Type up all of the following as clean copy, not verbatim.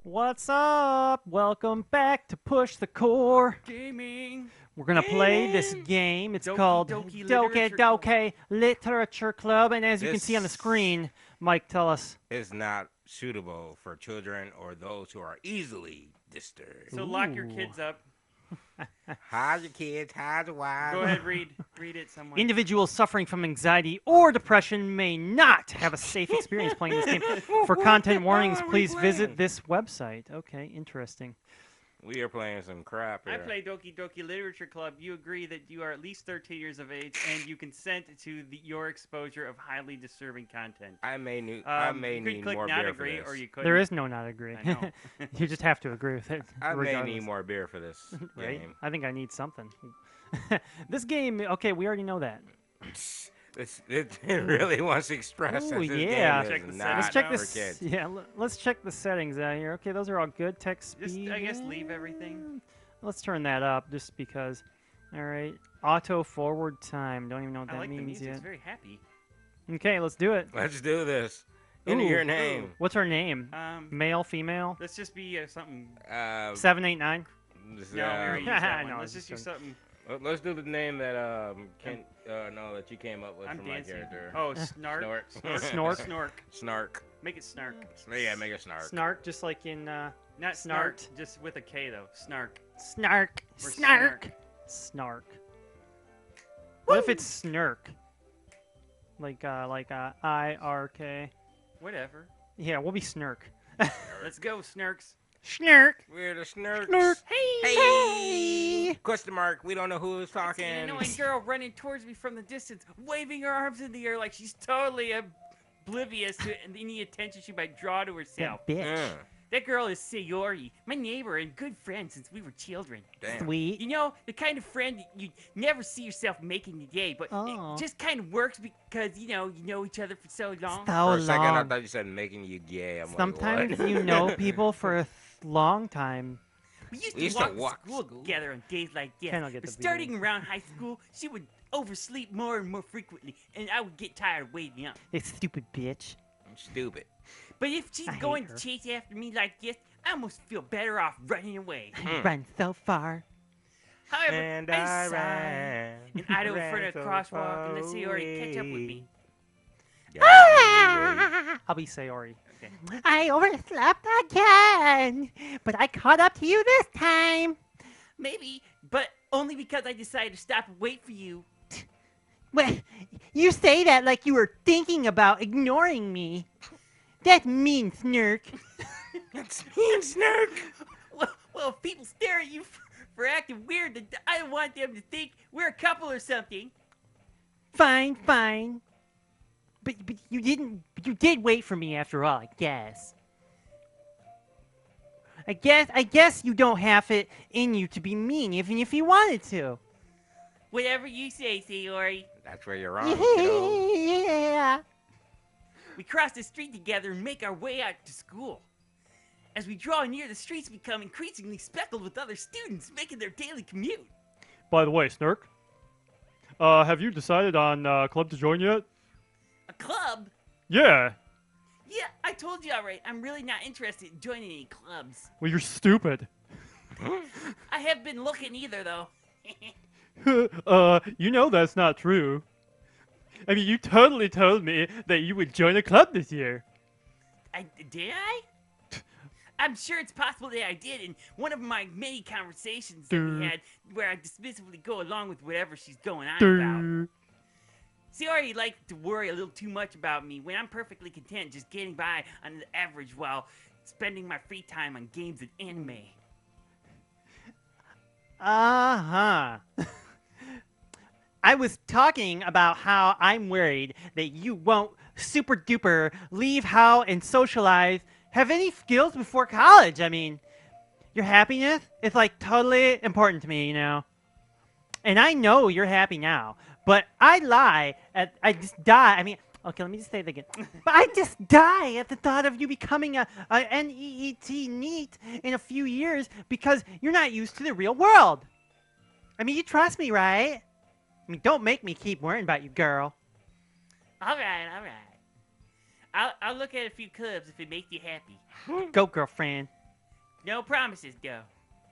What's up? Welcome back to Push the Core. Gaming. We're gonna play this game. It's Doki called Doki Doki Literature Club. Doki Literature Club, and as you can see on the This screen, Mike, tell us. is not suitable for children or those who are easily disturbed. So lock your Ooh. kids up. Hide your kids, hide your wives. Go ahead, read it somewhere. Individuals suffering from anxiety or depression may not have a safe experience playing this game. For content warnings, What are we please visit playing? this website. Okay, interesting. We are playing some crap I here. play Doki Doki Literature Club. You agree that you are at least 13 years of age and you consent to your exposure of highly disturbing content. I may You could need click more not beer for agree, this. or you could. There is no not agree. I know. You just have to agree with it. I may regardless. need more beer for this Right? game. I think I need something. This game, okay, we already know that. It really wants to express Ooh, that this yeah. game Check is the not Let's check for this. kids. Yeah, let's check the settings out here. Okay, those are all good. Text Just, speed. I guess, leave everything. Let's turn that up just because. All right. Auto forward time. Don't even know what I that like the means music. yet. It's very happy. Okay, let's do it. Let's do this. Enter Ooh. your name. What's our name? Male, female? Let's just be something. 789. This, No, we already used that one. No, Let's it's just just do something. let's do the name that that you came up with I'm for my dancing. character. Oh, Snark. Snort. Snork. Snark. Make it Snark. Yeah, make a snark. Snark, just like in Not Snart. Snart, just with a K though. Snark. Snark. Or Snark. Snark. What if it's Snirk? Like IRK. Whatever. Yeah, we'll be Snirk. Let's go, Snarks. Snirk. We're the snarks. Snirk. Hey! Hey. Question mark. We don't know who's It's an talking. annoying girl running towards me from the distance, waving her arms in the air like she's totally oblivious to any attention she might draw to herself. That bitch. That girl is Sayori, my neighbor and good friend since we were children. Damn. Sweet. You know, the kind of friend that you never see yourself making today, but Oh. it just kind of works because, you know each other for so long. So For a second, I long. thought you said making you gay. I'm Sometimes like, what? you know people for a long time. We used We to used to walk walk to school to school. together on days like this. Kinda get But the starting beginning. around high school, she would oversleep more and more frequently, and I would get tired of waiting up. This stupid bitch. I'm stupid. But if she's I hate going her. to chase after me like this, I almost feel better off running away. Run so far. However, And I I sigh ran. and idle in front ran of the so crosswalk far and let Sayori catch up with away. me. I'll be Sayori. Okay. I overslept again, but I caught up to you this time. Maybe, but only because I decided to stop and wait for you. Well, you say that like you were thinking about ignoring me. That's mean, Snirk. That's mean, Snark. Well, if people stare at you for acting weird, then I don't want them to think we're a couple or something. Fine, fine. But you didn't. You did wait for me after all, I guess. I guess you don't have it in you to be mean, even if you wanted to. Whatever you say, Sayori. That's where you're wrong, kiddo. Yeah. We cross the street together and make our way out to school. As we draw near, the streets become increasingly speckled with other students making their daily commute. By the way, Snirk, have you decided on club to join yet? A club? Yeah. Yeah, I told you already. I'm really not interested in joining any clubs. Well, you're stupid. I have been looking either, though. You know that's not true. I mean, you totally told me that you would join a club this year. Did I? I'm sure it's possible that I did in one of my many conversations that we had where I dismissively go along with whatever she's going on about. Sayori likes to worry a little too much about me when I'm perfectly content just getting by on the average while spending my free time on games and anime. Uh-huh. I was talking about how I'm worried that you won't super duper leave how and socialize, have any skills before college. I mean, your happiness is like totally important to me, you know. And I know you're happy now, but I lie. I just die. I mean, okay, let me just say that again. But I just die at the thought of you becoming a NEET in a few years because you're not used to the real world. I mean, you trust me, right? I mean, don't make me keep worrying about you, girl. All right. I'll look at a few clubs if it makes you happy. Go, girlfriend. No promises, though.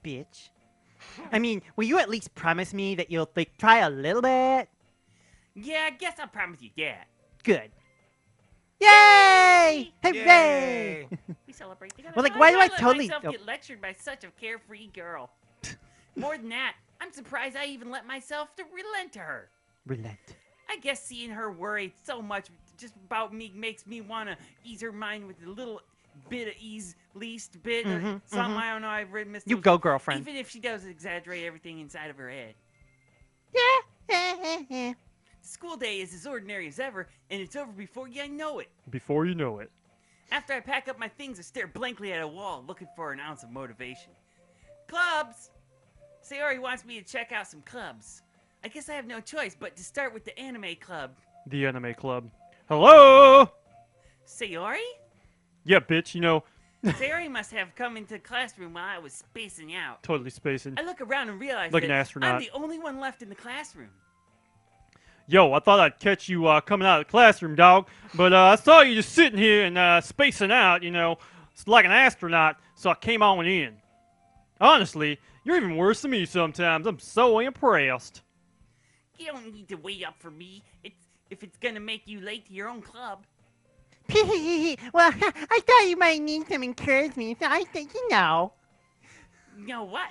Bitch. I mean, will you at least promise me that you'll like try a little bit? Yeah, I guess I'll promise you that. Good. Yay! Hooray! Yay! We celebrate together. Well, like, How why did do I let totally- myself oh. get lectured by such a carefree girl? More than that, I'm surprised I even let myself to relent to her. Relent. I guess seeing her worried so much just about me makes me want to ease her mind with a little bit of ease, least bit of Mhm, something. mhm. I don't know. I've read Miss. You go, girlfriend. Even if she does exaggerate everything inside of her head. Yeah. School day is as ordinary as ever, and it's over before you know it. Before you know it. After I pack up my things, I stare blankly at a wall, looking for an ounce of motivation. Clubs! Sayori wants me to check out some clubs. I guess I have no choice but to start with the anime club. The anime club. Hello? Sayori? Yeah, bitch, you know, Sayori must have come into the classroom while I was spacing out. totally spacing. I look around and realize Like that an astronaut. I'm the only one left in the classroom. Yo, I thought I'd catch you coming out of the classroom, dog. But I saw you just sitting here and spacing out, you know, like an astronaut, so I came on in. Honestly, you're even worse than me sometimes. I'm so impressed. You don't need to wait up for me. If it's gonna make you late to your own club. Well, I thought you might need some encouragement, so I think, you know. You know what?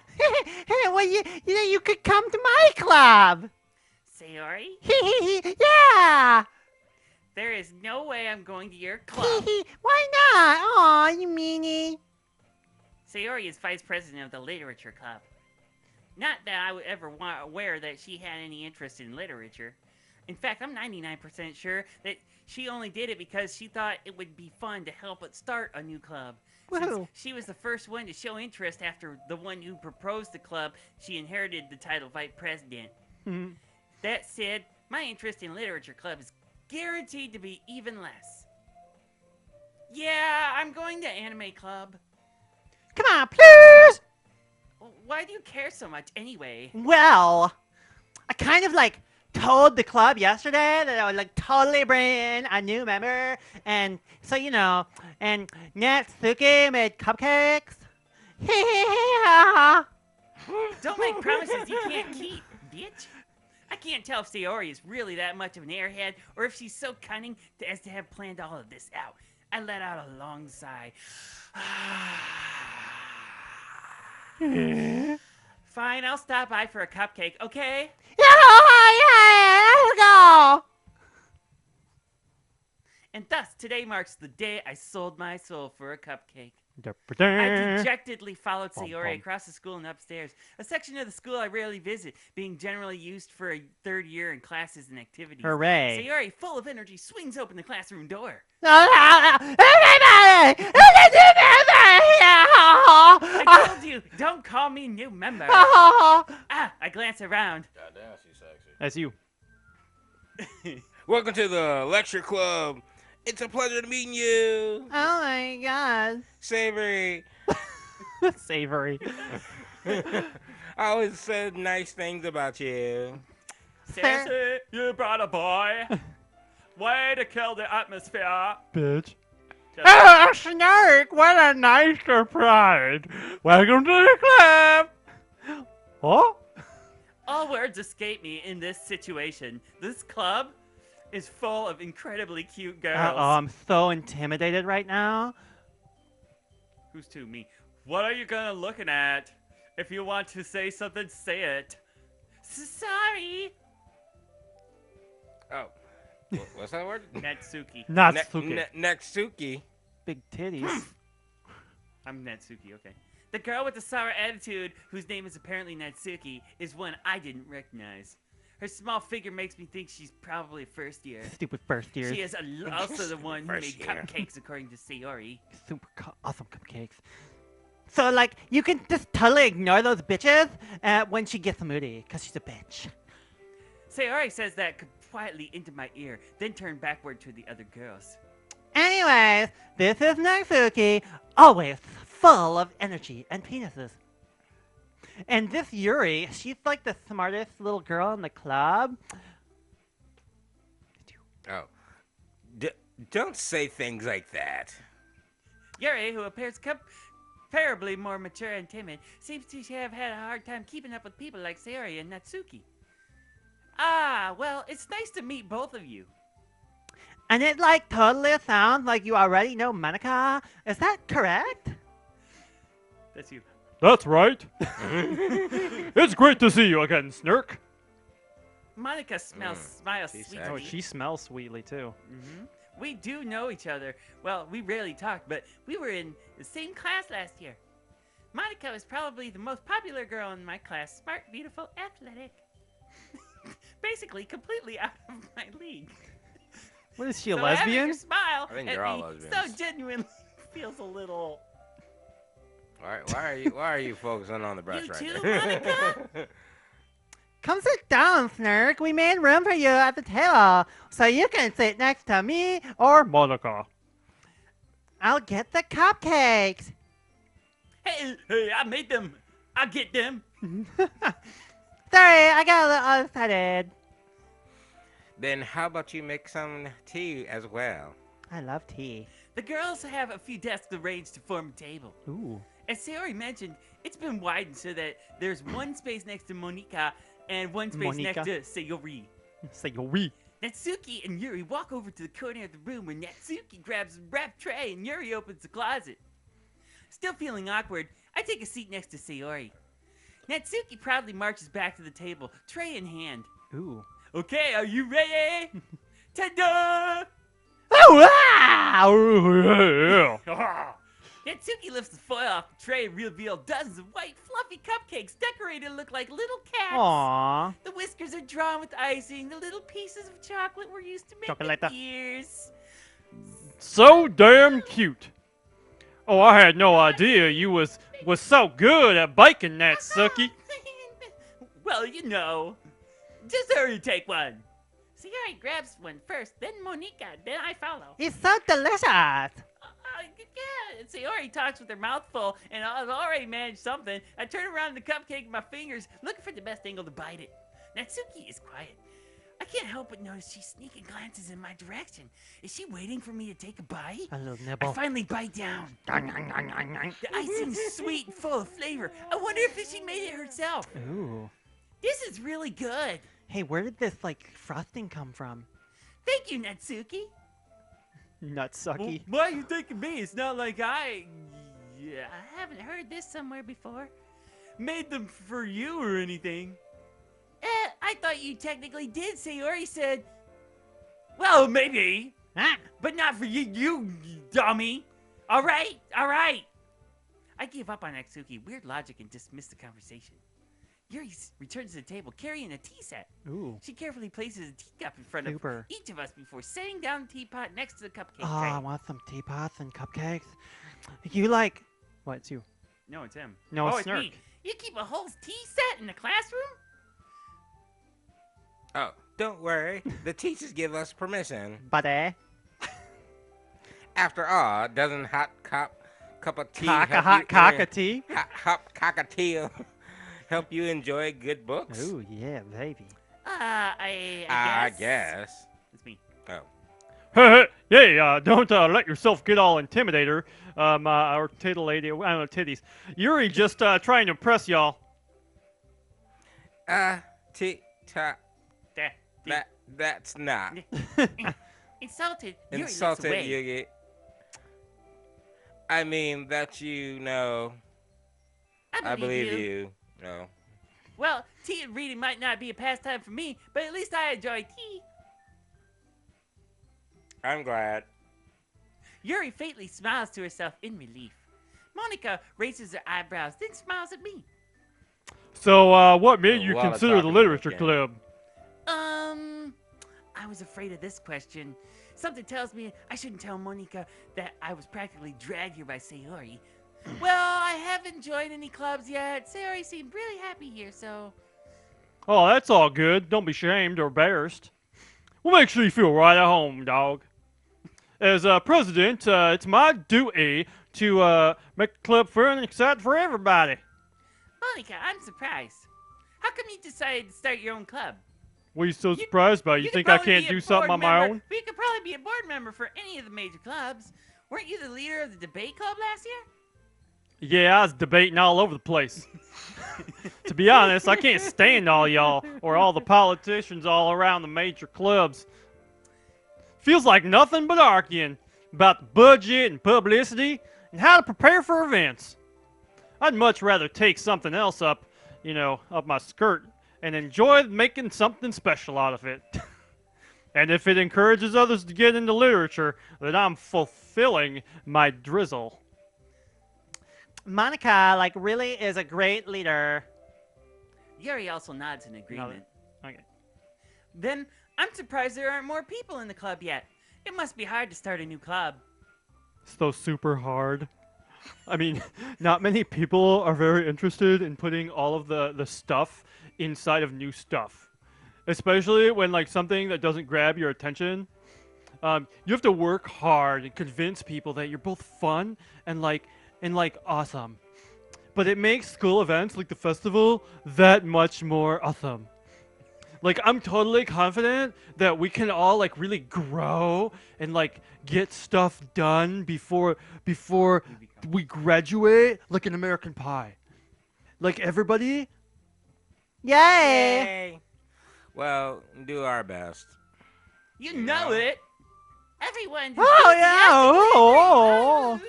Well, you could come to my club. Sayori, Yeah. there is no way I'm going to your club. Why not? Aw, you meanie. Sayori is vice president of the literature club. Not that I would ever aware that she had any interest in literature. In fact, I'm 99% sure that she only did it because she thought it would be fun to help it start a new club. Since Woohoo. she was the first one to show interest after the one who proposed the club, she inherited the title vice president. Mhm. That said, my interest in literature club is guaranteed to be even less. Yeah, I'm going to anime club. Come on, please. Why do you care so much anyway? Well, I kind of like told the club yesterday that I would like totally bring in a new member, and so you know, and Natsuki made cupcakes. Don't make promises you can't keep, bitch. I can't tell if Sayori is really that much of an airhead or if she's so cunning as to have planned all of this out. I let out a long sigh. Fine, I'll stop by for a cupcake, okay? Yeah, let's go. And thus, today marks the day I sold my soul for a cupcake. I dejectedly followed Sayori across the school and upstairs, a section of the school I rarely visit, being generally used for a third year in classes and activities. Hooray. Sayori, full of energy, swings open the classroom door. I told you, don't call me new member. I glance around. Goddamn, she's sexy. That's you. Welcome to the lecture club. It's a pleasure to meet you. Oh my god. Savory. Savory. I always said nice things about you. Sassy, you brought a boy. Way to kill the atmosphere. Bitch. Oh, Snirk, what a nice surprise. Welcome to the club. Oh? All words escape me in this situation. This club is full of incredibly cute girls. I'm so intimidated right now. Who's to me? What are you gonna looking at? If you want to say something, say it. Sorry. Oh. What's that word? Natsuki. Natsuki. Natsuki. Big titties. I'm Natsuki, okay. The girl with the sour attitude, whose name is apparently Natsuki, is one I didn't recognize. Her small figure makes me think she's probably a first year. Stupid first years. She is also the one who made First year. cupcakes, according to Sayori. Super awesome cupcakes. So, like, you can just totally ignore those bitches when she gets moody, because she's a bitch. Sayori says that quietly into my ear, then turned backward to the other girls. Anyways, this is Natsuki, always full of energy and penises. And this Yuri, she's like the smartest little girl in the club. Oh. Don't say things like that. Yuri, who appears preferably more mature and timid, seems to have had a hard time keeping up with people like Sayori and Natsuki. Ah, well, it's nice to meet both of you. And it like totally sounds like you already know Monica. Is that correct? That's you. That's right. It's great to see you again, Snirk. Monica smiles She's sweetly. Oh, she smells sweetly too. We do know each other. Well, we rarely talk, but we were in the same class last year. Monica was probably the most popular girl in my class. Smart, beautiful, athletic. Basically, completely out of my league. What is she, a So having lesbian? her smile I think at they're all me lesbians. so genuinely feels a little. Why are you focusing on the brush You right too, there? Monica? Come sit down, Snirk. We made room for you at the table, so you can sit next to me or Monica. I'll get the cupcakes. Hey, I made them. I'll get them. Sorry, I got a little excited. Then how about you make some tea as well? I love tea. The girls have a few desks arranged to form a table. Ooh. As Sayori mentioned, it's been widened so that there's one space next to Monica and one space Monica? next to Sayori. Say yo wee. Natsuki and Yuri walk over to the corner of the room where Natsuki grabs a wrapped tray and Yuri opens the closet. Still feeling awkward, I take a seat next to Sayori. Natsuki proudly marches back to the table, tray in hand. Ooh. Okay, are you ready? Ta-da! Oh, wow! Oh, yeah. Natsuki lifts the foil off the tray and reveals dozens of white, fluffy cupcakes decorated to look like little cats. Aww. The whiskers are drawn with icing. The little pieces of chocolate we're used to making Chocolate. ears. So damn cute. Oh, I had no idea you was so good at baking that, Suki. Well, you know. Just hurry, take one. Sayori grabs one first, then Monica, then I follow. It's so delicious. Yeah, and Sayori talks with her mouth full, and I've already managed something. I turn around the cupcake with my fingers, looking for the best angle to bite it. Natsuki is quiet. I can't help but notice she's sneaking glances in my direction. Is she waiting for me to take a bite? A little I nibble. finally bite down. The icing's sweet and full of flavor. I wonder if she made it herself. Ooh. This is really good. Hey, where did this like frosting come from? Thank you, Natsuki. Nutsucky. Why are you thanking me? It's not like I haven't heard this somewhere before. Made them for you or anything. I thought you technically did, Sayori said. Well, maybe. Ah. But not for you dummy. All right. I gave up on Natsuki. Weird logic and dismissed the conversation. Yuri returns to the table carrying a tea set. Ooh. She carefully places a teacup in front Super. of each of us before setting down the teapot next to the cupcake Oh, tray. I want some teapots and cupcakes. You like... What, it's you? No, it's him. No, Oh, it's it's Snirk. me. You keep a whole tea set in the classroom? Oh, don't worry. The teachers give us permission. Buddy. After all, doesn't hot cup of tea Cock a help hot you cock en- a tea. hot cockatiel help you enjoy good books? Ooh, yeah, baby. I guess. guess. It's me. Oh. Hey, don't let yourself get all intimidator. Our tittle lady, I don't know, titties. Yuri just trying to impress y'all. T-top. That's not. Insulted. Yuri looks Insulted away. you get. I mean, that you know. I believe you. No. Well, tea and reading might not be a pastime for me, but at least I enjoy tea. I'm glad. Yuri faintly smiles to herself in relief. Monica raises her eyebrows, then smiles at me. So, what made A you lot of consider the talking literature again. club? I was afraid of this question. Something tells me I shouldn't tell Monica that I was practically dragged here by Sayori. Well, I haven't joined any clubs yet. Sayori seemed really happy here, so... Oh, that's all good. Don't be shamed or embarrassed. We'll make sure you feel right at home, dog. As president, it's my duty to make the club fair and exciting for everybody. Monica, I'm surprised. How come you decided to start your own club? What are you so surprised by? You could think I probably can't be a do something board on my member- own? You could probably be a board member for any of the major clubs. Weren't you the leader of the debate club last year? Yeah, I was debating all over the place. To be honest, I can't stand all y'all or all the politicians all around the major clubs. Feels like nothing but arguing about the budget and publicity and how to prepare for events. I'd much rather take something else up, up my skirt and enjoy making something special out of it. And if it encourages others to get into literature, then I'm fulfilling my drizzle. Monica, like, really is a great leader. Yuri also nods in agreement. Okay. Then I'm surprised there aren't more people in the club yet. It must be hard to start a new club. So super hard. I mean, not many people are very interested in putting all of the stuff inside of new stuff. Especially when, like, something that doesn't grab your attention. You have to work hard and convince people that you're both fun and awesome. But it makes school events like the festival that much more awesome. Like, I'm totally confident that we can all, like, really grow and, like, get stuff done before we graduate like an American Pie. Like, everybody? Yay! Well, do our best. You know it. Everyone. Oh, yeah. Oh.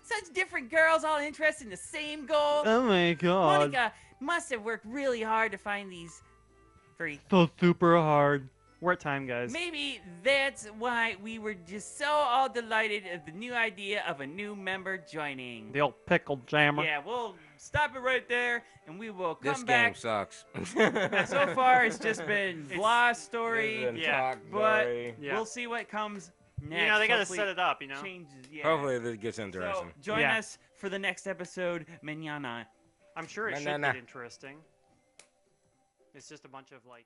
Such different girls, all interested in the same goal. Oh my god. Monica must have worked really hard to find these free. So super hard. We're at time, guys. Maybe that's why we were just so all delighted at the new idea of a new member joining. The old pickle jammer. Yeah, we'll stop it right there, and we will come This back. game sucks. So far, it's just been Vla's story, Yeah. but Yeah. we'll see what comes next. You know, they gotta Hopefully set it up, Changes. Yeah. Hopefully this gets So interesting. join Yeah. us for the next episode, Mañana. I'm sure it No, should no, no. get interesting. It's just a bunch of, like...